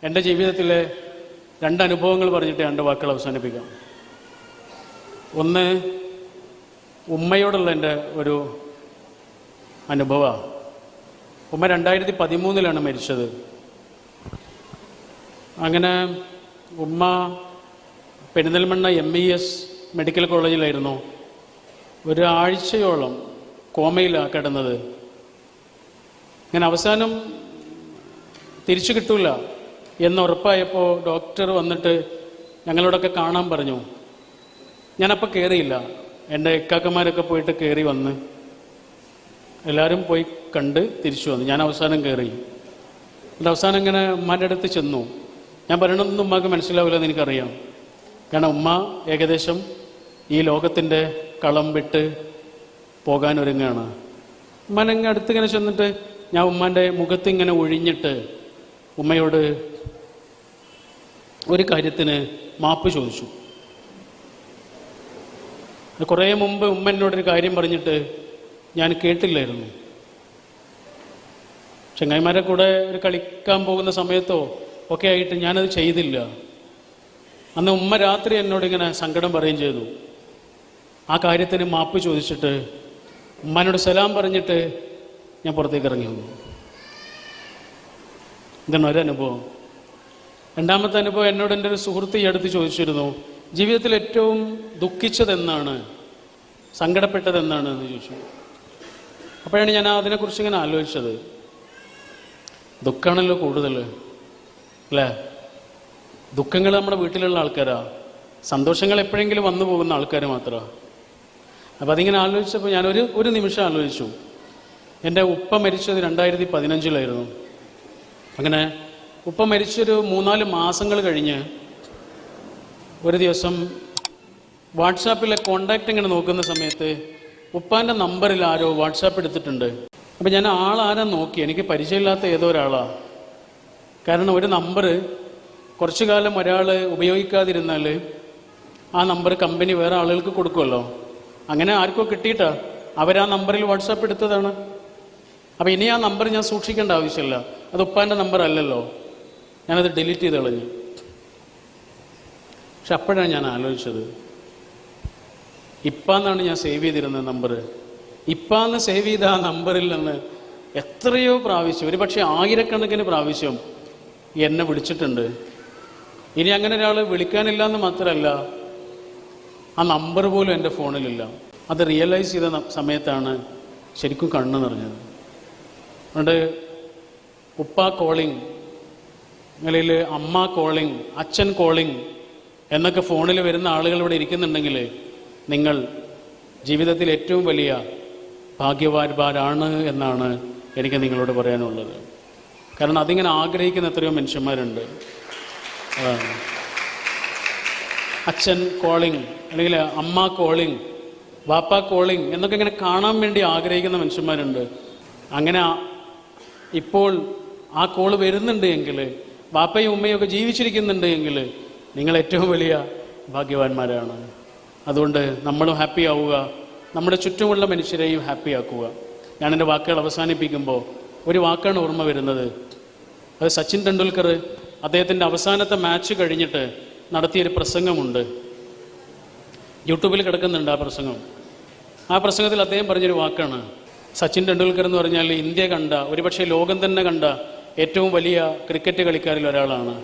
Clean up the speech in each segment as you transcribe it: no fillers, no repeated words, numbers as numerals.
എൻ്റെ ജീവിതത്തിലെ 2 അനുഭവങ്ങൾ പറഞ്ഞിട്ട് 2 വാക്കുകൾ അവസാനിപ്പിക്കാം. ഒന്ന്, ഉമ്മയോടുള്ള എൻ്റെ ഒരു അനുഭവമാണ്. ഉമ്മ 2013 മരിച്ചത്. അങ്ങനെ ഉമ്മ പെരിന്തൽമണ്ണ MES മെഡിക്കൽ കോളേജിലായിരുന്നു. ഒരാഴ്ചയോളം കോമയിലാണ് കിടന്നത്. അങ്ങനെ അവസാനം തിരിച്ചു കിട്ടൂല എന്നുറപ്പായപ്പോൾ ഡോക്ടർ വന്നിട്ട് ഞങ്ങളോടൊക്കെ കാണാൻ പറഞ്ഞു. ഞാനപ്പോൾ കയറിയില്ല. എൻ്റെ ഇക്കാക്കന്മാരൊക്കെ പോയിട്ട് കയറി വന്ന് എല്ലാവരും പോയി കണ്ട് തിരിച്ചു വന്നു. ഞാൻ അവസാനം കയറി. എന്നിട്ട് അവസാനം ഇങ്ങനെ ഉമ്മാൻ്റെ അടുത്ത് ചെന്നു. ഞാൻ പറയണമെന്നൊന്നും ഉമ്മാക്ക് മനസ്സിലാവില്ലെന്ന് എനിക്കറിയാം. കാരണം ഉമ്മ ഏകദേശം ഈ ലോകത്തിൻ്റെ കളം വിട്ട് പോകാനൊരുങ്ങാണ്. ഉമ്മാനെങ്ങ് അടുത്തിങ്ങനെ ചെന്നിട്ട് ഞാൻ ഉമ്മാൻ്റെ മുഖത്തിങ്ങനെ ഒഴിഞ്ഞിട്ട് ഉമ്മയോട് ഒരു കാര്യത്തിന് മാപ്പ് ചോദിച്ചു. കുറേ മുമ്പ് ഉമ്മ എന്നോടൊരു കാര്യം പറഞ്ഞിട്ട് ഞാൻ കേട്ടില്ലായിരുന്നു. ചങ്ങായിമാരെ കൂടെ ഒരു കളിക്കാൻ പോകുന്ന സമയത്തോ ഒക്കെ ആയിട്ട് ഞാനത് ചെയ്തില്ല. അന്ന് ഉമ്മ രാത്രി എന്നോടിങ്ങനെ സങ്കടം പറയുകയും ചെയ്തു. ആ കാര്യത്തിന് മാപ്പ് ചോദിച്ചിട്ട് ഉമ്മാനോട് സലാം പറഞ്ഞിട്ട് ഞാൻ പുറത്തേക്ക് ഇറങ്ങി വന്നു. ഇതാണ് ഒരനുഭവം. 2ാമത്തെ അനുഭവം, എന്നോട് എൻ്റെ ഒരു സുഹൃത്ത് ഈ അടുത്ത് ചോദിച്ചിരുന്നു, ജീവിതത്തിൽ ഏറ്റവും ദുഃഖിച്ചതെന്നാണ്, സങ്കടപ്പെട്ടതെന്നാണ് എന്ന് ചോദിച്ചു. അപ്പോഴാണ് ഞാൻ അതിനെക്കുറിച്ച് ഇങ്ങനെ ആലോചിച്ചത്. ദുഃഖമാണല്ലോ കൂടുതൽ, അല്ലേ? ദുഃഖങ്ങൾ നമ്മുടെ വീട്ടിലുള്ള ആൾക്കാരാ, സന്തോഷങ്ങൾ എപ്പോഴെങ്കിലും വന്നു പോകുന്ന ആൾക്കാർ മാത്രമാണ്. അപ്പം അതിങ്ങനെ ആലോചിച്ചപ്പോൾ ഞാൻ ഒരു നിമിഷം ആലോചിച്ചു. എൻ്റെ ഉപ്പ മരിച്ചത് 2015 അങ്ങനെ ഉപ്പ മരിച്ചൊരു 3-4 മാസങ്ങൾ കഴിഞ്ഞ് ഒരു ദിവസം വാട്സാപ്പിലെ കോണ്ടാക്റ്റ് ഇങ്ങനെ നോക്കുന്ന സമയത്ത് ഉപ്പാൻ്റെ നമ്പറിൽ ആരോ വാട്സാപ്പ് എടുത്തിട്ടുണ്ട്. അപ്പം ഞാൻ ആളാരാ നോക്കി. എനിക്ക് പരിചയമില്ലാത്ത ഏതോ ഒരാളാണ്. കാരണം ഒരു നമ്പർ കുറച്ചു കാലം ഒരാൾ ഉപയോഗിക്കാതിരുന്നാൽ ആ നമ്പർ കമ്പനി വേറെ ആളുകൾക്ക് കൊടുക്കുമല്ലോ. അങ്ങനെ ആർക്കോ കിട്ടിയിട്ടാ അവരാ നമ്പറിൽ വാട്സാപ്പ് എടുത്തതാണ്. അപ്പം ഇനി ആ നമ്പർ ഞാൻ സൂക്ഷിക്കേണ്ട ആവശ്യമില്ല. അത് ഉപ്പാൻ്റെ നമ്പർ അല്ലല്ലോ. ഞാനത് ഡിലീറ്റ് ചെയ്ത് കളഞ്ഞു. പക്ഷെ അപ്പോഴാണ് ഞാൻ ആലോചിച്ചത്, ഇപ്പാന്നാണ് ഞാൻ സേവ് ചെയ്തിരുന്ന നമ്പർ. ഇപ്പാന്ന് സേവ് ചെയ്ത ആ നമ്പറിൽ നിന്ന് എത്രയോ പ്രാവശ്യം, ഒരു പക്ഷേ 1000കണക്കിന് പ്രാവശ്യം എന്നെ വിളിച്ചിട്ടുണ്ട്. ഇനി അങ്ങനെ ഒരാൾ വിളിക്കാനില്ല എന്ന് മാത്രമല്ല, ആ നമ്പർ പോലും എൻ്റെ ഫോണിലില്ല. അത് റിയലൈസ് ചെയ്ത സമയത്താണ് ശരിക്കും കണ്ണ് നിറഞ്ഞത്. അതുകൊണ്ട് ഉപ്പ കോളിംഗ്, അല്ലെങ്കിൽ അമ്മ കോളിംഗ്, അച്ഛൻ കോളിംഗ് എന്നൊക്കെ ഫോണിൽ വരുന്ന ആളുകൾ ഇവിടെ ഇരിക്കുന്നുണ്ടെങ്കിൽ നിങ്ങൾ ജീവിതത്തിൽ ഏറ്റവും വലിയ ഭാഗ്യവാന്മാരാണ് എന്നാണ് എനിക്ക് നിങ്ങളോട് പറയാനുള്ളത്. കാരണം അതിങ്ങനെ ആഗ്രഹിക്കുന്ന എത്രയോ മനുഷ്യന്മാരുണ്ട്. അച്ഛൻ കോളിംഗ്, അല്ലെങ്കിൽ അമ്മ കോളിംഗ്, വാപ്പ കോളിംഗ് എന്നൊക്കെ ഇങ്ങനെ കാണാൻ വേണ്ടി ആഗ്രഹിക്കുന്ന മനുഷ്യന്മാരുണ്ട്. അങ്ങനെ ഇപ്പോൾ ആ കോള് വരുന്നുണ്ട് എങ്കിൽ, വാപ്പയും ഉമ്മയും ഒക്കെ ജീവിച്ചിരിക്കുന്നുണ്ട് എങ്കിൽ നിങ്ങൾ ഏറ്റവും വലിയ ഭാഗ്യവാന്മാരാണ്. അതുകൊണ്ട് നമ്മളും ഹാപ്പി ആവുക, നമ്മുടെ ചുറ്റുമുള്ള മനുഷ്യരെയും ഹാപ്പി ആക്കുക. ഞാൻ എൻ്റെ വാക്കുകൾ അവസാനിപ്പിക്കുമ്പോൾ ഒരു വാക്കാണ് ഓർമ്മ വരുന്നത്. അത് സച്ചിൻ ടെണ്ടുൽക്കർ അദ്ദേഹത്തിൻ്റെ അവസാനത്തെ മാച്ച് കഴിഞ്ഞിട്ട് നടത്തിയൊരു പ്രസംഗമുണ്ട്. യൂട്യൂബിൽ കിടക്കുന്നുണ്ട് ആ പ്രസംഗം. ആ പ്രസംഗത്തിൽ അദ്ദേഹം പറഞ്ഞൊരു വാക്കാണ്, സച്ചിൻ ടെണ്ടുൽക്കർ എന്ന് പറഞ്ഞാൽ ഇന്ത്യ കണ്ട, ഒരുപക്ഷെ ലോകം തന്നെ കണ്ട ഏറ്റവും വലിയ ക്രിക്കറ്റ് കളിക്കാരിൽ ഒരാളാണ്.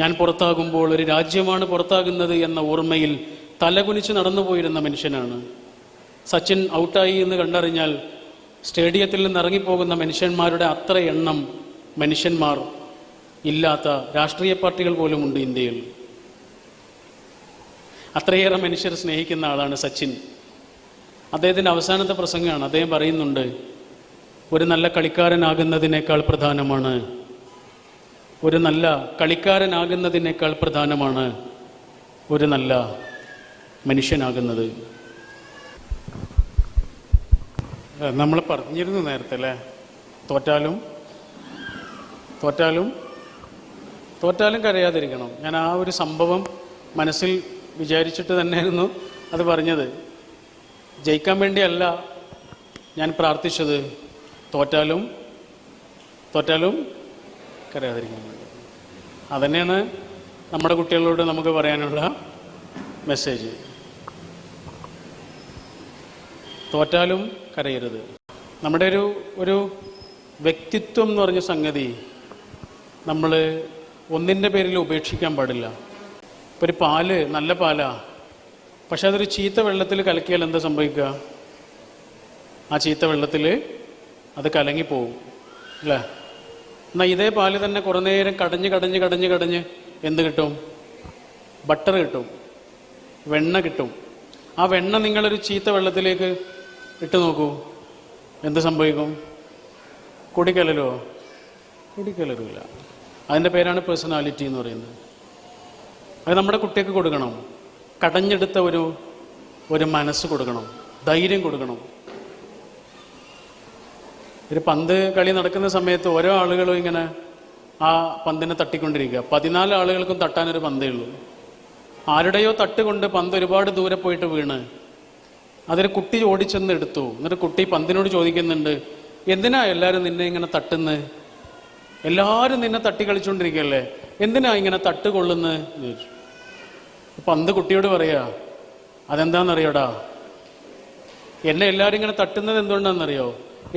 ഞാൻ പുറത്താകുമ്പോൾ ഒരു രാജ്യമാണ് പുറത്താകുന്നത് എന്ന ഓർമ്മയിൽ തലകുനിച്ച് നടന്നു പോയിരുന്ന മനുഷ്യനാണ്. സച്ചിൻ ഔട്ടായി എന്ന് കണ്ടറിഞ്ഞാൽ സ്റ്റേഡിയത്തിൽ നിന്ന് ഇറങ്ങിപ്പോകുന്ന മനുഷ്യന്മാരുടെ അത്ര എണ്ണം മനുഷ്യന്മാർ ഇല്ലാത്ത രാഷ്ട്രീയ പാർട്ടികൾ പോലും ഉണ്ട് ഇന്ത്യയിൽ. അത്രയേറെ മനുഷ്യർ സ്നേഹിക്കുന്ന ആളാണ് സച്ചിൻ. അദ്ദേഹത്തിൻ്റെ അവസാനത്തെ പ്രസംഗമാണ്. അദ്ദേഹം പറയുന്നുണ്ട്, ഒരു നല്ല കളിക്കാരനാകുന്നതിനേക്കാൾ പ്രധാനമാണ്, ഒരു നല്ല കളിക്കാരനാകുന്നതിനേക്കാൾ പ്രധാനമാണ് ഒരു നല്ല മനുഷ്യനാകുന്നത്. നമ്മൾ പറഞ്ഞിരുന്നു നേരത്തെ അല്ലേ, തോറ്റാലും കരയാതിരിക്കണം. ഞാൻ ആ ഒരു സംഭവം മനസ്സിൽ വിചാരിച്ചിട്ട് തന്നെയായിരുന്നു അത് പറഞ്ഞത്. ജയിക്കാൻ വേണ്ടിയല്ല ഞാൻ പ്രാർത്ഥിച്ചത്, തോറ്റാലും കരയാതിരിക്കാൻ വേണ്ടി. അതന്നെയാണ് നമ്മുടെ കുട്ടികളോട് നമുക്ക് പറയാനുള്ള മെസ്സേജ്. തോറ്റാലും കരയരുത്. നമ്മുടെ ഒരു വ്യക്തിത്വം എന്ന് പറഞ്ഞ സംഗതി നമ്മൾ ഒന്നിൻ്റെ പേരിൽ ഉപേക്ഷിക്കാൻ പാടില്ല. ഇപ്പോൾ ഒരു പാല് നല്ല പാലാ, പക്ഷെ അതൊരു ചീത്ത വെള്ളത്തിൽ കലക്കിയാൽ എന്താ സംഭവിക്കുക? ആ ചീത്ത വെള്ളത്തിൽ അത് കലങ്ങിപ്പോവും അല്ലേ? എന്നാൽ ഇതേ പാല് തന്നെ കുറേ നേരം കടഞ്ഞ് എന്ത് കിട്ടും? ബട്ടർ കിട്ടും, വെണ്ണ കിട്ടും. ആ വെണ്ണ നിങ്ങളൊരു ചീത്ത വെള്ളത്തിലേക്ക് ഇട്ട് നോക്കൂ, എന്ത് സംഭവിക്കും? കുടിക്കലരോ? കുടിക്കലരില്ല. അതിൻ്റെ പേരാണ് പേഴ്സണാലിറ്റി എന്ന് പറയുന്നത്. അത് നമ്മുടെ കുട്ടിക്ക് കൊടുക്കണം. കടഞ്ഞെടുത്ത ഒരു മനസ്സ് കൊടുക്കണം, ധൈര്യം കൊടുക്കണം. ഒരു പന്ത് കളി നടക്കുന്ന സമയത്ത് ഓരോ ആളുകളും ഇങ്ങനെ ആ പന്തിനെ തട്ടിക്കൊണ്ടിരിക്കുക. 14 ആളുകൾക്കും തട്ടാനൊരു പന്തേ ഉള്ളൂ. ആരുടെയോ തട്ടുകൊണ്ട് പന്ത് ഒരുപാട് ദൂരെ പോയിട്ട് വീണ് അതൊരു കുട്ടി ഓടിച്ചെന്ന് എടുത്തു. എന്നിട്ട് കുട്ടി പന്തിനോട് ചോദിക്കുന്നുണ്ട്, എന്തിനാ എല്ലാവരും നിന്നെ ഇങ്ങനെ തട്ടുന്നത്? എല്ലാവരും നിന്നെ തട്ടി കളിച്ചുകൊണ്ടിരിക്കുകയല്ലേ, എന്തിനാ ഇങ്ങനെ തട്ടുകൊള്ളുന്നത് എന്ന് ചോദിച്ചു. പന്ത് കുട്ടിയോട് പറയാ, അതെന്താണെന്നറിയോടാ, എന്നെ എല്ലാവരും ഇങ്ങനെ തട്ടുന്നത് എന്തുകൊണ്ടാണെന്നറിയോ?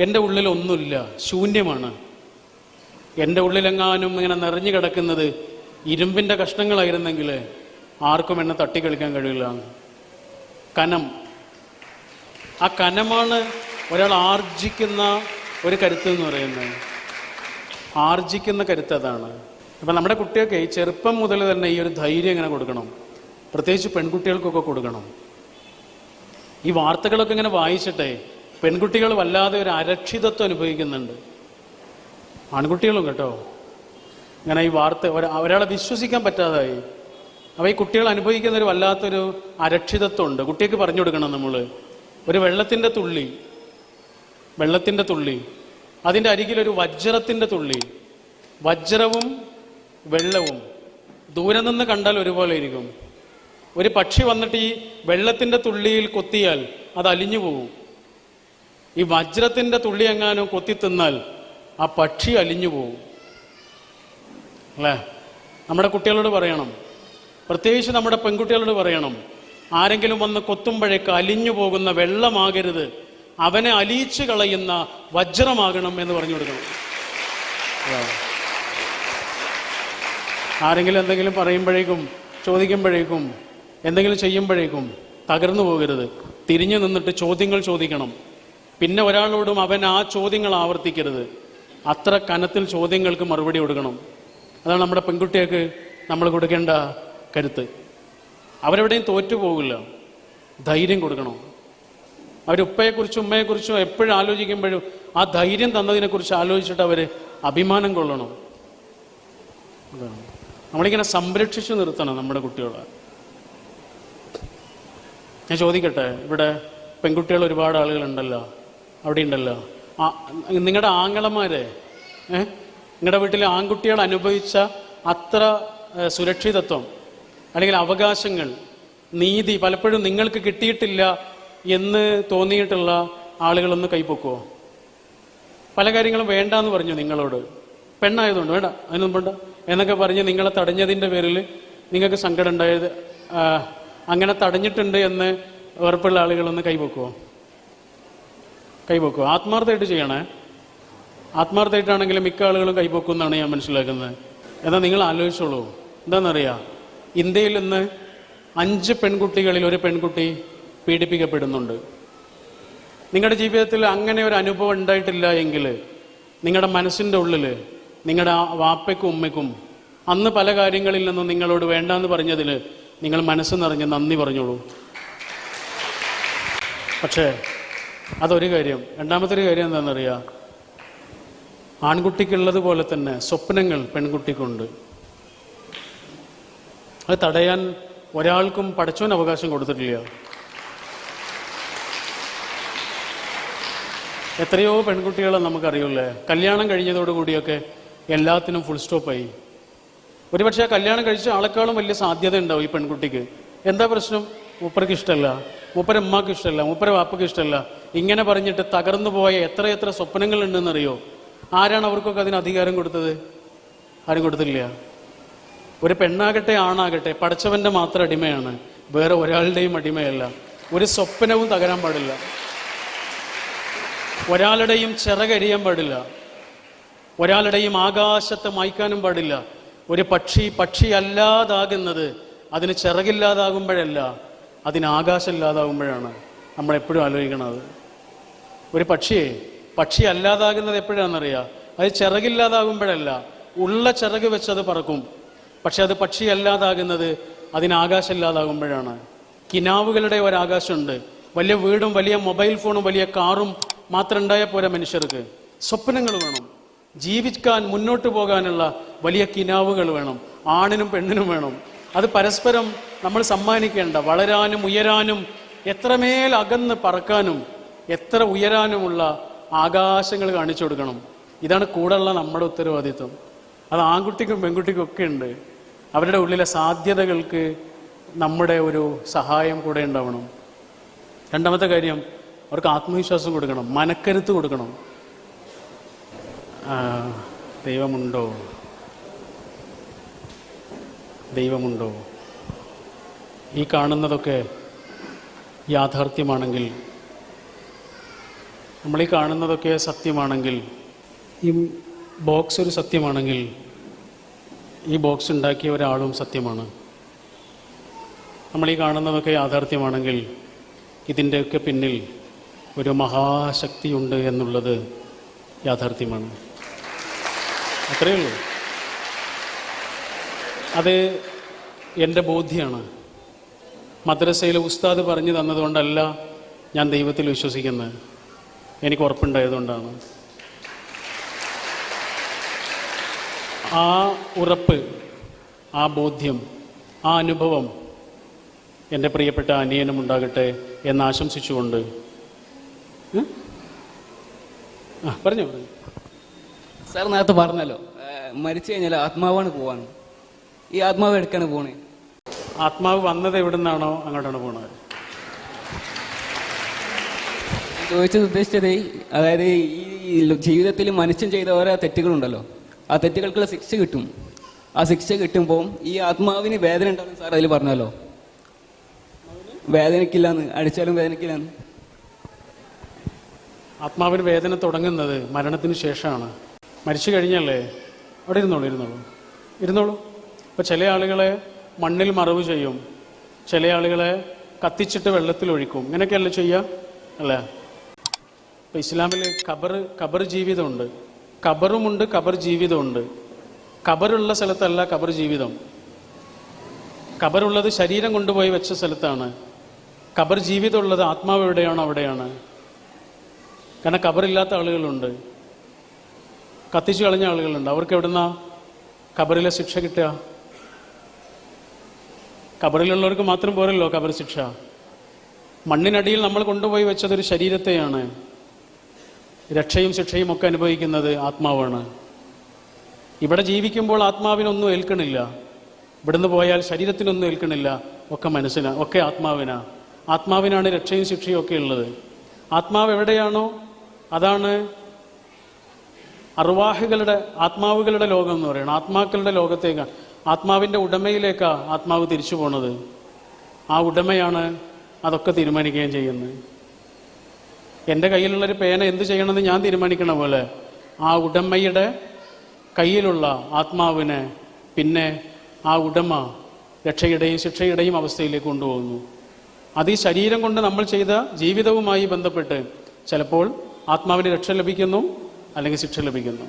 എൻ്റെ ഉള്ളിൽ ഒന്നുമില്ല, ശൂന്യമാണ്. എൻ്റെ ഉള്ളിലെങ്ങാനും ഇങ്ങനെ നിറഞ്ഞു കിടക്കുന്നത് ഇരുമ്പിൻ്റെ കഷ്ണങ്ങളായിരുന്നെങ്കിൽ ആർക്കും എന്നെ തട്ടിക്കളിക്കാൻ കഴിയില്ല. കനം, ആ കനമാണ് ഒരാൾ ആർജിക്കുന്ന ഒരു കരുത്ത് എന്ന് പറയുന്നത്. ആർജിക്കുന്ന കരുത്ത് അതാണ്. അപ്പം നമ്മുടെ കുട്ടികൾക്ക് ചെറുപ്പം മുതൽ തന്നെ ഈ ഒരു ധൈര്യം ഇങ്ങനെ കൊടുക്കണം. പ്രത്യേകിച്ച് പെൺകുട്ടികൾക്കൊക്കെ കൊടുക്കണം. ഈ വാർത്തകളൊക്കെ ഇങ്ങനെ വായിച്ചിട്ടെ പെൺകുട്ടികൾ വല്ലാതെ ഒരു അരക്ഷിതത്വം അനുഭവിക്കുന്നുണ്ട്. ആൺകുട്ടികളും കേട്ടോ, ഇങ്ങനെ ഈ വാർത്ത ഒരാളെ വിശ്വസിക്കാൻ പറ്റാതായി. അപ്പോൾ ഈ കുട്ടികൾ അനുഭവിക്കുന്ന ഒരു വല്ലാത്തൊരു അരക്ഷിതത്വം ഉണ്ട്. കുട്ടിക്ക് പറഞ്ഞു കൊടുക്കണം നമ്മൾ, ഒരു വെള്ളത്തിൻ്റെ തുള്ളി, അതിൻ്റെ അരികിലൊരു വജ്രത്തിൻ്റെ തുള്ളി. വജ്രവും വെള്ളവും ദൂരെ നിന്ന് കണ്ടാൽ ഒരുപോലെ ഇരിക്കും. ഒരു പക്ഷി വന്നിട്ട് ഈ വെള്ളത്തിൻ്റെ തുള്ളിയിൽ കൊത്തിയാൽ അത് അലിഞ്ഞു പോകും. ഈ വജ്രത്തിൻ്റെ തുള്ളി എങ്ങാനും കൊത്തി തിന്നാൽ ആ പക്ഷി അലിഞ്ഞു പോകും അല്ലേ? നമ്മുടെ കുട്ടികളോട് പറയണം, പ്രത്യേകിച്ച് നമ്മുടെ പെൺകുട്ടികളോട് പറയണം, ആരെങ്കിലും വന്ന് കൊത്തുമ്പോഴേക്ക് അലിഞ്ഞു പോകുന്ന വെള്ളമാകരുത്, അവനെ അലിയിച്ചു കളയുന്ന വജ്രമാകണം എന്ന് പറഞ്ഞു കൊടുക്കണം. ആരെങ്കിലും എന്തെങ്കിലും പറയുമ്പോഴേക്കും, ചോദിക്കുമ്പോഴേക്കും, എന്തെങ്കിലും ചെയ്യുമ്പോഴേക്കും തകർന്നു പോകരുത്. തിരിഞ്ഞു നിന്നിട്ട് ചോദ്യങ്ങൾ ചോദിക്കണം. പിന്നെ ഒരാളോടും അവൻ ആ ചോദ്യങ്ങൾ ആവർത്തിക്കരുത്. അത്ര കനത്തിൽ ചോദ്യങ്ങൾക്ക് മറുപടി കൊടുക്കണം. അതാണ് നമ്മുടെ പെൺകുട്ടികൾക്ക് നമ്മൾ കൊടുക്കേണ്ട കരുത്ത്. അവരെവിടെയും തോറ്റുപോകില്ല. ധൈര്യം കൊടുക്കണം. അവരുപ്പയെക്കുറിച്ചും ഉമ്മയെക്കുറിച്ചും എപ്പോഴും ആലോചിക്കുമ്പോഴും ആ ധൈര്യം തന്നതിനെക്കുറിച്ച് ആലോചിച്ചിട്ട് അവർ അഭിമാനം കൊള്ളണം. നമ്മളിങ്ങനെ സംരക്ഷിച്ചു നിർത്തണം നമ്മുടെ കുട്ടികളെ. ഞാൻ ചോദിക്കട്ടെ, ഇവിടെ പെൺകുട്ടികൾ ഒരുപാട് ആളുകളുണ്ടല്ലോ, അവിടെ ഉണ്ടല്ലോ. നിങ്ങളുടെ ആങ്ങളമാരെ, നിങ്ങളുടെ വീട്ടിലെ ആൺകുട്ടികൾ അനുഭവിച്ച അത്ര സുരക്ഷിതത്വം അല്ലെങ്കിൽ അവകാശങ്ങൾ, നീതി പലപ്പോഴും നിങ്ങൾക്ക് കിട്ടിയിട്ടില്ല എന്ന് തോന്നിയിട്ടുള്ള ആളുകളൊന്ന് കൈപ്പൊക്കുമോ? പല കാര്യങ്ങളും വേണ്ടാന്ന് പറഞ്ഞു നിങ്ങളോട്, പെണ്ണായതുകൊണ്ട് വേണ്ട, അതിനൊന്നും വേണ്ട എന്നൊക്കെ പറഞ്ഞ് നിങ്ങളെ തടഞ്ഞതിൻ്റെ പേരിൽ നിങ്ങൾക്ക് സങ്കടം ഉണ്ടായത്, അങ്ങനെ തടഞ്ഞിട്ടുണ്ട് എന്ന് ഉറപ്പുള്ള ആളുകളൊന്ന് കൈപ്പൊക്കുമോ? ആത്മാർത്ഥമായിട്ട് ചെയ്യണേ. ആത്മാർത്ഥമായിട്ടാണെങ്കിലും മിക്ക ആളുകളും കൈപ്പൊക്കുമെന്നാണ് ഞാൻ മനസ്സിലാക്കുന്നത്. എന്നാൽ നിങ്ങൾ ആലോചിച്ചോളൂ, എന്താണെന്നറിയാം, ഇന്ത്യയിൽ ഇന്ന് 5 പെൺകുട്ടികളിൽ ഒരു പെൺകുട്ടി പീഡിപ്പിക്കപ്പെടുന്നുണ്ട്. നിങ്ങളുടെ ജീവിതത്തിൽ അങ്ങനെ ഒരു അനുഭവം ഉണ്ടായിട്ടില്ല എങ്കിൽ നിങ്ങളുടെ മനസ്സിൻ്റെ ഉള്ളിൽ നിങ്ങളുടെ വാപ്പയ്ക്കും ഉമ്മയ്ക്കും അന്ന് പല കാര്യങ്ങളിൽ നിന്നും നിങ്ങളോട് വേണ്ടാന്ന് പറഞ്ഞതിൽ നിങ്ങൾ മനസ്സ് നിറഞ്ഞ് നന്ദി പറഞ്ഞോളൂ. പക്ഷേ അതൊരു കാര്യം. രണ്ടാമത്തെ ഒരു കാര്യം എന്താണെന്നറിയാം, ആൺകുട്ടിക്കുള്ളത് പോലെ തന്നെ സ്വപ്നങ്ങൾ പെൺകുട്ടിക്കുണ്ട്. അത് തടയാൻ ഒരാൾക്കും പടച്ചോൻ അവകാശം കൊടുത്തിട്ടില്ല. എത്രയോ പെൺകുട്ടികളെ നമുക്കറിയില്ലേ, കല്യാണം കഴിഞ്ഞതോടുകൂടിയൊക്കെ എല്ലാത്തിനും ഫുൾ സ്റ്റോപ്പായി. ഒരുപക്ഷെ കല്യാണം കഴിച്ച ആളെക്കാളും വലിയ സാധ്യത ഉണ്ടാവും ഈ പെൺകുട്ടിക്ക്. എന്താ പ്രശ്നം? മൂപ്പർക്ക് ഇഷ്ടമല്ല, മൂപ്പര ഉമ്മാക്ക് ഇഷ്ടമല്ല, മൂപ്പര വാപ്പക്ക് ഇഷ്ടമല്ല, ഇങ്ങനെ പറഞ്ഞിട്ട് തകർന്നു പോയ എത്ര സ്വപ്നങ്ങൾ ഉണ്ടെന്നറിയോ? ആരാണ് അവർക്കൊക്കെ അതിന് അധികാരം കൊടുത്തത്? ആരും കൊടുത്തില്ല. ഒരു പെണ്ണാകട്ടെ ആണാകട്ടെ പടച്ചവൻ്റെ മാത്രം അടിമയാണ്, വേറെ ഒരാളുടെയും അടിമയല്ല. ഒരു സ്വപ്നവും തകരാൻ പാടില്ല, ഒരാളുടെയും ചിറകരിയാൻ പാടില്ല, ഒരാളുടെയും ആകാശത്തെ മായ്ക്കാനും പാടില്ല. ഒരു പക്ഷി അല്ലാതാകുന്നത് അതിന് ചിറകില്ലാതാകുമ്പോഴല്ല, അതിന് ആകാശമില്ലാതാകുമ്പോഴാണ്. നമ്മളെപ്പോഴും ആലോചിക്കണത്. ഒരു പക്ഷി അല്ലാതാകുന്നത് എപ്പോഴാണെന്നറിയാം? അത് ചിറകില്ലാതാകുമ്പോഴല്ല, ഉള്ള ചിറക് വെച്ചത് പറക്കും. പക്ഷെ അത് പക്ഷി അല്ലാതാകുന്നത് അതിന് ആകാശമില്ലാതാകുമ്പോഴാണ്. കിനാവുകളുടെ ഒരാകാശമുണ്ട്. വലിയ വീടും വലിയ മൊബൈൽ ഫോണും വലിയ കാറും മാത്രം ഉണ്ടായാൽ പോരാ. മനുഷ്യർക്ക് സ്വപ്നങ്ങൾ വേണം, ജീവിക്കാൻ മുന്നോട്ട് പോകാനുള്ള വലിയ കിനാവുകൾ വേണം. ആണിനും പെണ്ണിനും വേണം. അത് പരസ്പരം നമ്മൾ സമ്മാനിക്കേണ്ട. വളരാനും ഉയരാനും, എത്രമേൽ അകന്ന് പറക്കാനും എത്ര ഉയരാനുമുള്ള ആകാശങ്ങൾ കാണിച്ചു കൊടുക്കണം. ഇതാണ് കൂടെയുള്ള നമ്മുടെ ഉത്തരവാദിത്വം. അത് ആൺകുട്ടിക്കും പെൺകുട്ടിക്കും ഒക്കെ ഉണ്ട്. അവരുടെ ഉള്ളിലെ സാധ്യതകൾക്ക് നമ്മുടെ ഒരു സഹായം കൂടെ ഉണ്ടാവണം. രണ്ടാമത്തെ കാര്യം, അവർക്ക് ആത്മവിശ്വാസം കൊടുക്കണം, മനക്കരുത്ത് കൊടുക്കണം. ദൈവമുണ്ടോ? ദൈവമുണ്ടോ? ഈ കാണുന്നതൊക്കെ യാഥാർത്ഥ്യമാണെങ്കിൽ, നമ്മളീ കാണുന്നതൊക്കെ സത്യമാണെങ്കിൽ, ഈ ബോക്സ് ഒരു സത്യമാണെങ്കിൽ, ഈ ബോക്സ് ഉണ്ടാക്കിയ ഒരാളും സത്യമാണ്. നമ്മളീ കാണുന്നതൊക്കെ യാഥാർത്ഥ്യമാണെങ്കിൽ, ഇതിൻ്റെയൊക്കെ പിന്നിൽ ഒരു മഹാശക്തിയുണ്ട് എന്നുള്ളത് യാഥാർത്ഥ്യമാണ്. അത്രയേ ഉള്ളൂ. അത് എൻ്റെ ബോധ്യമാണ്. മദ്രസയിലെ ഉസ്താദ് പറഞ്ഞു തന്നതുകൊണ്ടല്ല ഞാൻ ദൈവത്തിൽ വിശ്വസിക്കുന്നത്, എനിക്ക് ഉറപ്പുണ്ടായതുകൊണ്ടാണ്. ആ ഉറപ്പ്, ആ ബോധ്യം, ആ അനുഭവം എൻ്റെ പ്രിയപ്പെട്ട അനിയനും ഉണ്ടാകട്ടെ എന്ന് ആശംസിച്ചുകൊണ്ട് പറഞ്ഞു. സാർ നേരത്തെ പറഞ്ഞല്ലോ, മരിച്ചു കഴിഞ്ഞാൽ ആത്മാവാണ് പോവാണ്. ഈ ആത്മാവ് എടുക്കാണ് പോണേ? ആത്മാവ് വന്നത് എവിടെ നിന്നാണോ അങ്ങോട്ടാണ് പോണത്. ചോദിച്ചത് ഉദ്ദേശിച്ചത്, അതായത് ഈ ജീവിതത്തിൽ മനുഷ്യൻ ചെയ്ത ഓരോ തെറ്റുകളുണ്ടല്ലോ, ആ തെറ്റുകൾക്കുള്ള ശിക്ഷ കിട്ടും. ആ ശിക്ഷ കിട്ടുമ്പോൾ ഈ ആത്മാവിന് വേദന ഉണ്ടാവും. സാർ അതിൽ പറഞ്ഞല്ലോ, വേദനയ്ക്കില്ലാന്ന്, അടിച്ചാലും വേദനയ്ക്കില്ലാന്ന്. ആത്മാവിന് വേദന തുടങ്ങുന്നത് മരണത്തിന് ശേഷമാണ്. മരിച്ചു കഴിഞ്ഞല്ലേ അവിടെ ഇരുന്നോളൂ. ഇപ്പോൾ ചില ആളുകളെ മണ്ണിൽ മറവ് ചെയ്യും, ചില ആളുകളെ കത്തിച്ചിട്ട് വെള്ളത്തിലൊഴിക്കും. ഇങ്ങനെയൊക്കെയല്ലേ ചെയ്യുക അല്ലേ? ഇപ്പം ഇസ്ലാമിൽ ഖബർ ജീവിതമുണ്ട്, ഖബറുമുണ്ട്, ഖബർ ജീവിതമുണ്ട്. ഖബറുള്ള സ്ഥലത്തല്ല ഖബർ ജീവിതം. ഖബറുള്ളത് ശരീരം കൊണ്ടുപോയി വെച്ച സ്ഥലത്താണ്. ഖബർ ജീവിതമുള്ളത് ആത്മാവ് എവിടെയാണോ അവിടെയാണ്. കാരണം ഖബറില്ലാത്ത ആളുകളുണ്ട്, കത്തിച്ചു കളഞ്ഞ ആളുകളുണ്ട്. അവർക്ക് എവിടുന്നാ ഖബറിലെ ശിക്ഷ കിട്ടുക? ഖബറിലുള്ളവർക്ക് മാത്രം പോരല്ലോ ഖബർ ശിക്ഷ. മണ്ണിനടിയിൽ നമ്മൾ കൊണ്ടുപോയി വെച്ചതൊരു ശരീരത്തെയാണ്. രക്ഷയും ശിക്ഷയും ഒക്കെ അനുഭവിക്കുന്നത് ആത്മാവാണ്. ഇവിടെ ജീവിക്കുമ്പോൾ ആത്മാവിനൊന്നും ഏൽക്കണില്ല, ഇവിടുന്ന് പോയാൽ ശരീരത്തിനൊന്നും ഏൽക്കണില്ല. ഒക്കെ ഒക്കെ ആത്മാവിനാണ് രക്ഷയും ശിക്ഷയും ഒക്കെ ഉള്ളത്. ആത്മാവ് എവിടെയാണോ അതാണ് ആത്മാവുകളുടെ ലോകം എന്ന് പറയുന്നത്. ആത്മാക്കളുടെ ലോകത്തേക്കാണ്, ആത്മാവിൻ്റെ ഉടമയിലേക്കാണ് ആത്മാവ് തിരിച്ചു പോണത്. ആ ഉടമയാണ് അതൊക്കെ തീരുമാനിക്കുകയും ചെയ്യുന്നത്. എൻ്റെ കയ്യിലുള്ളൊരു പേന എന്ത് ചെയ്യണമെന്ന് ഞാൻ തീരുമാനിക്കണ പോലെ ആ ഉടമയുടെ കയ്യിലുള്ള ആത്മാവിനെ പിന്നെ ആ ഉടമ രക്ഷയുടെയും ശിക്ഷയുടെയും അവസ്ഥയിലേക്ക് കൊണ്ടുപോകുന്നു. അത് ഈ ശരീരം കൊണ്ട് നമ്മൾ ചെയ്ത ജീവിതവുമായി ബന്ധപ്പെട്ട് ചിലപ്പോൾ ആത്മാവിന് രക്ഷ ലഭിക്കുന്നു, അല്ലെങ്കിൽ ശിക്ഷ ലഭിക്കുന്നു.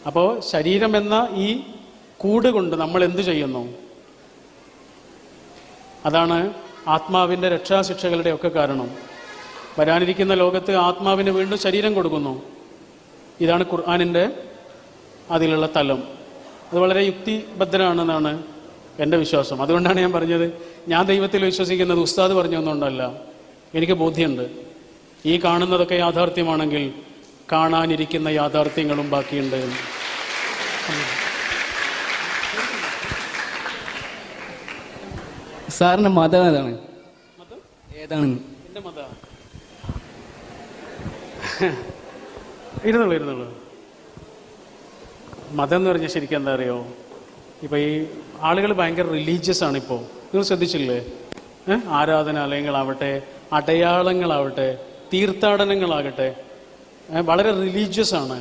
അപ്പോൾ ശരീരം എന്ന ഈ കൂട് കൊണ്ട് നമ്മൾ എന്തു ചെയ്യുന്നു, അതാണ് ആത്മാവിൻ്റെ രക്ഷാശിക്ഷകളുടെ ഒക്കെ കാരണം. വരാനിരിക്കുന്ന ലോകത്ത് ആത്മാവിന് വീണ്ടും ശരീരം കൊടുക്കുന്നു. ഇതാണ് ഖുർആനിൻ്റെ അതിലുള്ള തലം. അത് വളരെ യുക്തിബദ്ധരാണെന്നാണ് എൻ്റെ വിശ്വാസം. അതുകൊണ്ടാണ് ഞാൻ പറഞ്ഞത്, ഞാൻ ദൈവത്തിൽ വിശ്വസിക്കുന്നത് ഉസ്താദ് പറഞ്ഞു ഒന്നുകൊണ്ടല്ല. എനിക്ക് ബോധ്യമുണ്ട്, ഈ കാണുന്നതൊക്കെ യാഥാർത്ഥ്യമാണെങ്കിൽ കാണാനിരിക്കുന്ന യാഥാർത്ഥ്യങ്ങളും ബാക്കിയുണ്ട്. സാറിൻ്റെ മതം ഏതാണ്? ഏതാണ് എൻ്റെ മതം? ഇരുന്നുള്ളൂ. മതം എന്ന് പറഞ്ഞാൽ ശരിക്കും എന്താ അറിയോ, ഇപ്പോൾ ഈ ആളുകൾ ഭയങ്കര റിലീജിയസ് ആണിപ്പോൾ. നിങ്ങൾ ശ്രദ്ധിച്ചില്ലേ? ആരാധനാലയങ്ങളാവട്ടെ, അടയാളങ്ങളാവട്ടെ, തീർത്ഥാടനങ്ങളാകട്ടെ, വളരെ റിലീജിയസ് ആണ്.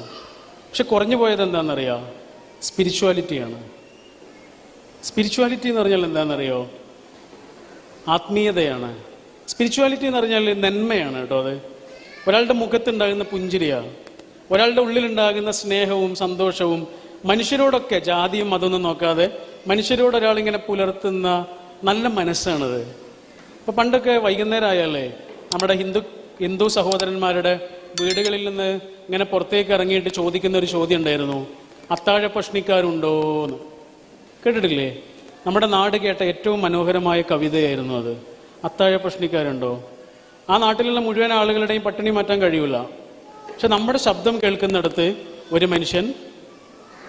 പക്ഷെ കുറഞ്ഞു പോയത് എന്താണെന്നറിയോ? സ്പിരിച്വാലിറ്റിയാണ്. സ്പിരിച്വാലിറ്റി എന്ന് പറഞ്ഞാൽ എന്താണെന്നറിയോ? ആത്മീയതയാണ്. സ്പിരിച്വാലിറ്റി എന്ന് പറഞ്ഞാൽ നന്മയാണ് കേട്ടോ. അത് ഒരാളുടെ മുഖത്തുണ്ടാകുന്ന പുഞ്ചിരിയാണ്, ഒരാളുടെ ഉള്ളിലുണ്ടാകുന്ന സ്നേഹവും സന്തോഷവും, മനുഷ്യരോടൊക്കെ ജാതിയും അതൊന്നും നോക്കാതെ മനുഷ്യരോട് ഒരാളിങ്ങനെ പുലർത്തുന്ന നല്ല മനസ്സാണത്. ഇപ്പോൾ പണ്ടൊക്കെ വൈകുന്നേരം ആയാലേ നമ്മുടെ ഹിന്ദു സഹോദരന്മാരുടെ വീടുകളിൽ നിന്ന് ഇങ്ങനെ പുറത്തേക്ക് ഇറങ്ങിയിട്ട് ചോദിക്കുന്ന ഒരു ചോദ്യം ഉണ്ടായിരുന്നു, അത്താഴ പഷ്ണിക്കാരുണ്ടോന്ന്. കേട്ടിട്ടില്ലേ? നമ്മുടെ നാട് കേട്ട ഏറ്റവും മനോഹരമായ കവിതയായിരുന്നു അത്. അത്താഴ പഷ്ണിക്കാരുണ്ടോ? ആ നാട്ടിലുള്ള മുഴുവൻ ആളുകളുടെയും പട്ടിണി മാറ്റാൻ കഴിയില്ല. പക്ഷെ നമ്മുടെ ശബ്ദം കേൾക്കുന്നിടത്ത് ഒരു മനുഷ്യൻ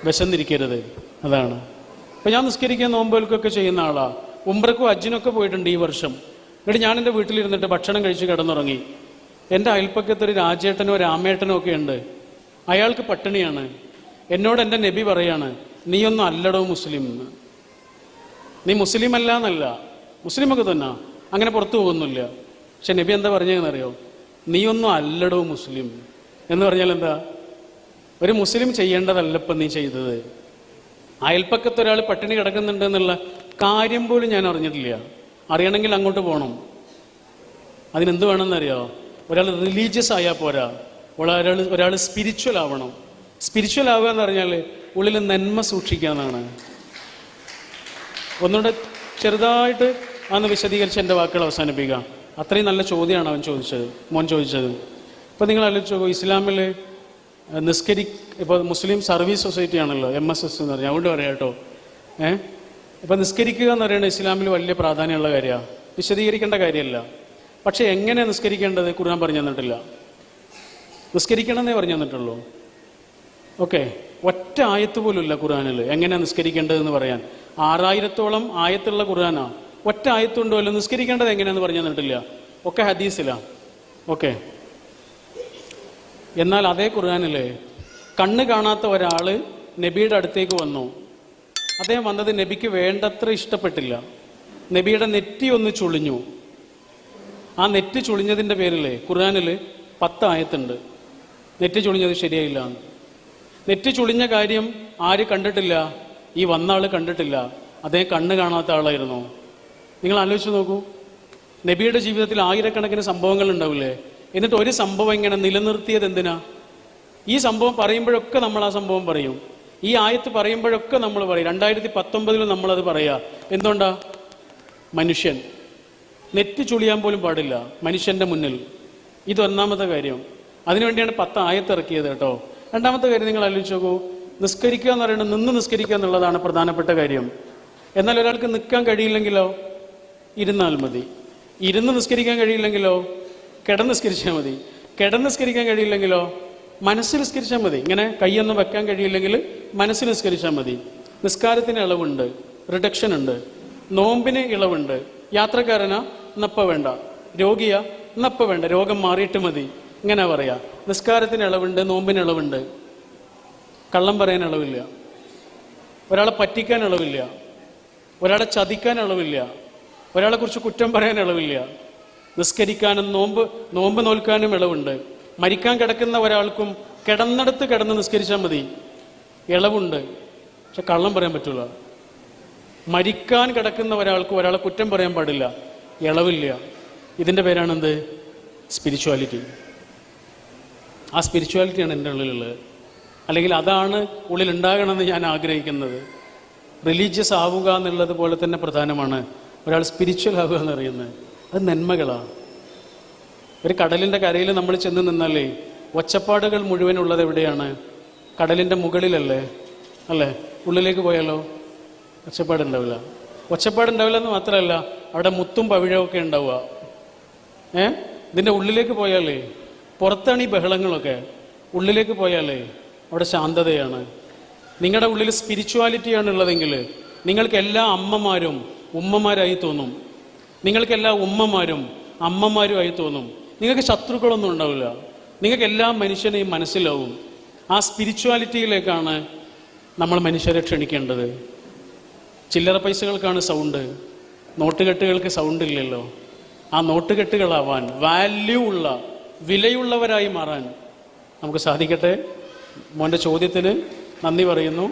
വിശന്നിരിക്കരുത്. അതാണ്. അപ്പം ഞാൻ നിസ്കരിക്കാൻ നോമ്പുകൾക്കൊക്കെ ചെയ്യുന്ന ആളാ. ഉംറക്കും ഹജ്ജിനൊക്കെ പോയിട്ടുണ്ട് ഈ വർഷം. എന്നിട്ട് ഞാൻ എൻ്റെ വീട്ടിലിരുന്നിട്ട് ഭക്ഷണം കഴിച്ച് കിടന്നുറങ്ങി. എൻ്റെ അയൽപ്പക്കത്തൊരു രാജേട്ടനോ രാമേട്ടനോ ഒക്കെ ഉണ്ട്. അയാൾക്ക് പട്ടിണിയാണ്. എന്നോട് എൻ്റെ നബി പറയാണ്, നീയൊന്നും അല്ലടോ മുസ്ലിം എന്ന്. നീ മുസ്ലിം അല്ല എന്നല്ല, മുസ്ലിമൊക്കെ തന്നെ, അങ്ങനെ പുറത്തു പോകുന്നില്ല. പക്ഷെ നബി എന്താ പറഞ്ഞതെന്നറിയോ? നീയൊന്നും അല്ലടോ മുസ്ലിം എന്ന് പറഞ്ഞാൽ എന്താ? ഒരു മുസ്ലിം ചെയ്യേണ്ടതല്ലപ്പം നീ ചെയ്തത്. അയൽപ്പക്കത്തൊരാൾ പട്ടിണി കിടക്കുന്നുണ്ട് എന്നുള്ള കാര്യം പോലും ഞാൻ അറിഞ്ഞിട്ടില്ല. അറിയണമെങ്കിൽ അങ്ങോട്ട് പോകണം. അതിനെന്ത് വേണമെന്നറിയോ? ഒരാൾ റിലീജിയസ് ആയാൽ പോരാ, ഒരാൾ സ്പിരിച്വൽ ആവണം. സ്പിരിച്വൽ ആവുക എന്ന് പറഞ്ഞാൽ ഉള്ളിൽ നന്മ സൂക്ഷിക്കുക എന്നാണ്. ഒന്നുകൂടെ ചെറുതായിട്ട് അന്ന് വിശദീകരിച്ച് എൻ്റെ വാക്കുകൾ അവസാനിപ്പിക്കാം. അത്രയും നല്ല ചോദ്യമാണ് മോൻ ചോദിച്ചത്. ഇപ്പം നിങ്ങൾ ആലോചിച്ച് നോക്കൂ, ഇസ്ലാമിൽ ഇപ്പോൾ മുസ്ലിം സർവീസ് സൊസൈറ്റി ആണല്ലോ, MSS എന്ന് പറഞ്ഞാൽ. അതുകൊണ്ട് പറയാം കേട്ടോ. ഇപ്പം നിസ്കരിക്കുക എന്ന് പറയുന്നത് ഇസ്ലാമിൽ വലിയ പ്രാധാന്യമുള്ള കാര്യമാണ്, വിശദീകരിക്കേണ്ട കാര്യമല്ല. പക്ഷേ എങ്ങനെ നിസ്കരിക്കേണ്ടത് ഖുർആൻ പറഞ്ഞു തന്നിട്ടില്ല. നിസ്കരിക്കണമെന്നേ പറഞ്ഞു തന്നിട്ടുള്ളൂ. ഓക്കെ, ഒറ്റ ആയത്ത് പോലും ഇല്ല ഖുർആനിൽ എങ്ങനെയാണ് നിസ്കരിക്കേണ്ടതെന്ന് പറയാൻ. 6000-ഓളം ആയത്തുള്ള ഖുർആനാണ്. ഒറ്റ ആയത്തുണ്ടോ അല്ലോ നിസ്കരിക്കേണ്ടത് എങ്ങനെയാണെന്ന് പറഞ്ഞു തന്നിട്ടില്ല. ഒക്കെ ഹദീസിലാണ്. ഓക്കെ, എന്നാൽ അതേ ഖുർആനിൽ കണ്ണ് കാണാത്ത ഒരാൾ നബിയുടെ അടുത്തേക്ക് വന്നു. അദ്ദേഹം വന്നത് നബിക്ക് വേണ്ടത്ര ഇഷ്ടപ്പെട്ടില്ല. നബിയുടെ നെറ്റി ഒന്ന് ചുളിഞ്ഞു. ആ നെറ്റി ചുളിഞ്ഞതിൻ്റെ പേരിൽ ഖുർആനിൽ 10 ആയത്തുണ്ട്. നെറ്റി ചുളിഞ്ഞത് ശരിയായില്ല. നെറ്റി ചുളിഞ്ഞ കാര്യം ആര് കണ്ടിട്ടില്ല? ഈ വന്ന ആൾ കണ്ടിട്ടില്ല. അദ്ദേഹം കണ്ണ് കാണാത്ത ആളായിരുന്നു. നിങ്ങൾ ആലോചിച്ച് നോക്കൂ, നബിയുടെ ജീവിതത്തിൽ ആയിരക്കണക്കിന് സംഭവങ്ങൾ ഉണ്ടാവില്ലേ? എന്നിട്ട് ഒരു സംഭവം ഇങ്ങനെ നിലനിർത്തിയത് എന്തിനാ? ഈ സംഭവം പറയുമ്പോഴൊക്കെ നമ്മൾ ആ സംഭവം പറയും. ഈ ആയത്ത് പറയുമ്പോഴൊക്കെ നമ്മൾ പറയും. 2019 നമ്മളത് പറയാ. എന്തുകൊണ്ടാ? മനുഷ്യൻ നെറ്റ് ചുളിയാൻ പോലും പാടില്ല മനുഷ്യന്റെ മുന്നിൽ. ഇത് ഒന്നാമത്തെ കാര്യം. അതിനുവേണ്ടിയാണ് 10 ആയത്ത് ഇറക്കിയത് കേട്ടോ. രണ്ടാമത്തെ കാര്യം നിങ്ങൾ ആലോചിച്ച് നോക്കൂ, നിസ്കരിക്കുക എന്ന് പറയുന്നത് നിന്ന് നിസ്കരിക്കുക എന്നുള്ളതാണ് പ്രധാനപ്പെട്ട കാര്യം. എന്നാൽ ഒരാൾക്ക് നിൽക്കാൻ കഴിയില്ലെങ്കിലോ ഇരുന്നാൽ മതി. ഇരുന്ന് നിസ്കരിക്കാൻ കഴിയില്ലെങ്കിലോ കിടന്ന് നിസ്കരിച്ചാൽ മതി. കിടന്ന് നിസ്കരിക്കാൻ കഴിയില്ലെങ്കിലോ മനസ്സിൽ നിസ്കരിച്ചാൽ മതി. ഇങ്ങനെ കൈയൊന്നും വെക്കാൻ കഴിയില്ലെങ്കിൽ മനസ്സിൽ നിസ്കരിച്ചാൽ മതി. നിസ്കാരത്തിന് ഇളവുണ്ട്, റിഡക്ഷൻ ഉണ്ട്. നോമ്പിന് ഇളവുണ്ട്. യാത്രക്കാരനാ നപ്പ വേണ്ട, രോഗിയാ നപ്പ വേണ്ട, രോഗം മാറിയിട്ട് മതി, ഇങ്ങനെ പറയാ. നിസ്കാരത്തിന് ഇളവുണ്ട്, നോമ്പിന് ഇളവുണ്ട്. കള്ളം പറയാൻ ഇളവില്ല, ഒരാളെ പറ്റിക്കാൻ ഇളവില്ല, ഒരാളെ ചതിക്കാൻ ഇളവില്ല, ഒരാളെ കുറിച്ച് കുറ്റം പറയാൻ ഇളവില്ല. നിസ്കരിക്കാനും നോമ്പ് നോൽക്കാനും ഇളവുണ്ട്. മരിക്കാൻ കിടക്കുന്ന ഒരാൾക്കും കിടന്നിടത്ത് കിടന്ന് നിസ്കരിച്ചാൽ മതി, ഇളവുണ്ട്. പക്ഷെ കള്ളം പറയാൻ പറ്റില്ല. മരിക്കാൻ കിടക്കുന്ന ഒരാൾക്കും ഒരാളെ കുറ്റം പറയാൻ പാടില്ല, ഇളവില്ല. ഇതിൻ്റെ പേരാണെന്ത്? സ്പിരിച്വാലിറ്റി. ആ സ്പിരിച്വാലിറ്റിയാണ് എൻ്റെ ഉള്ളിലുള്ളത്. അല്ലെങ്കിൽ അതാണ് ഉള്ളിലുണ്ടാകണമെന്ന് ഞാൻ ആഗ്രഹിക്കുന്നത്. റിലീജിയസ് ആവുക എന്നുള്ളത് പോലെ തന്നെ പ്രധാനമാണ് ഒരാൾ സ്പിരിച്വൽ ആവുക എന്ന് പറയുന്നത്. അത് നന്മകളാണ്. ഒരു കടലിൻ്റെ കരയിൽ നമ്മൾ ചെന്ന് നിന്നാലേ ഒച്ചപ്പാടുകൾ മുഴുവൻ ഉള്ളത് എവിടെയാണ്? കടലിൻ്റെ മുകളിലല്ലേ? അല്ലേ? ഉള്ളിലേക്ക് പോയാലോ ഒച്ചപ്പാടുണ്ടാവില്ല. ഒച്ചപ്പാടുണ്ടാവില്ല എന്ന് മാത്രമല്ല, അവിടെ മുത്തും പവിഴമൊക്കെ ഉണ്ടാവുക. ഇതിൻ്റെ ഉള്ളിലേക്ക് പോയാലേ, പുറത്താണ് ഈ ബഹളങ്ങളൊക്കെ, ഉള്ളിലേക്ക് പോയാലേ അവിടെ ശാന്തതയാണ്. നിങ്ങളുടെ ഉള്ളിൽ സ്പിരിച്വാലിറ്റിയാണ് ഉള്ളതെങ്കിൽ നിങ്ങൾക്ക് എല്ലാ അമ്മമാരും ഉമ്മമാരായി തോന്നും. നിങ്ങൾക്ക് എല്ലാ ഉമ്മമാരും അമ്മമാരുമായി തോന്നും. നിങ്ങൾക്ക് ശത്രുക്കളൊന്നും ഉണ്ടാവില്ല. നിങ്ങൾക്ക് എല്ലാ മനുഷ്യനെയും മനസ്സിലാവും. ആ സ്പിരിച്വാലിറ്റിയിലേക്കാണ് നമ്മൾ മനുഷ്യരെ ക്ഷണിക്കേണ്ടത്. ചില്ലറ പൈസകൾക്കാണ് സൗണ്ട്, നോട്ടുകെട്ടുകൾക്ക് സൗണ്ട് ഇല്ലല്ലോ. ആ നോട്ടുകെട്ടുകളാവാൻ, വാല്യൂ ഉള്ള, വിലയുള്ളവരായി മാറാൻ നമുക്ക് സാധിക്കട്ടെ. മോൻ്റെ ചോദ്യത്തിന് നന്ദി പറയുന്നു.